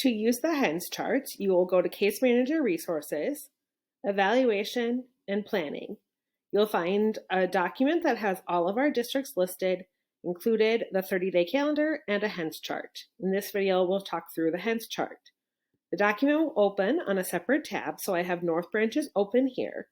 To use the HENS charts, you will go to Case Manager Resources, Evaluation, and Planning. You'll find a document that has all of our districts listed, included the 30-day calendar and a HENS chart. In this video, we'll talk through the HENS chart. The document will open on a separate tab, so I have North Branches open here.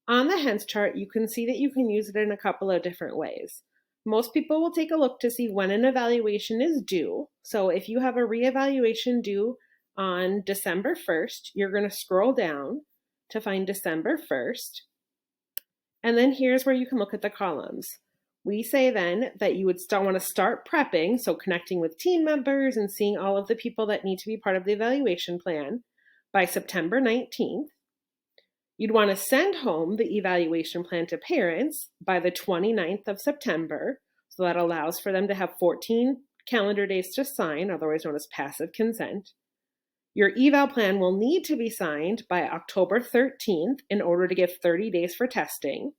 On the HENS chart, you can see that you can use it in a couple of different ways. Most people will take a look to see when an evaluation is due. So if you have a reevaluation due on December 1st, you're going to scroll down to find December 1st. And then here's where you can look at the columns. We say then that you would want to start prepping, so connecting with team members and seeing all of the people that need to be part of the evaluation plan by September 19th. You'd want to send home the evaluation plan to parents by the 29th of September, so that allows for them to have 14 calendar days to sign, otherwise known as passive consent. Your eval plan will need to be signed by October 13th in order to give 30 days for testing.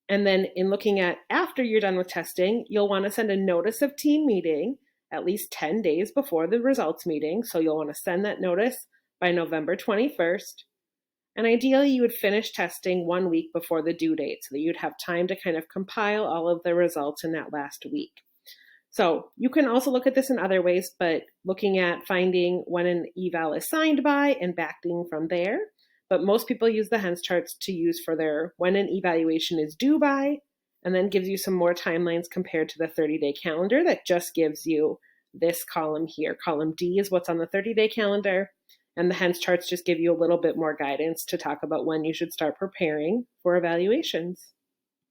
And then in looking at after you're done with testing, you'll want to send a notice of team meeting at least 10 days before the results meeting. So you'll want to send that notice by November 21st. And ideally, you would finish testing 1 week before the due date so that you'd have time to kind of compile all of the results in that last week. So you can also look at this in other ways, but looking at finding when an eval is signed by and backing from there. But most people use the HENS charts to use for their when an evaluation is due by, and then gives you some more timelines compared to the 30-day calendar that just gives you this column here. Column D is what's on the 30-day calendar, and the HENS charts just give you a little bit more guidance to talk about when you should start preparing for evaluations.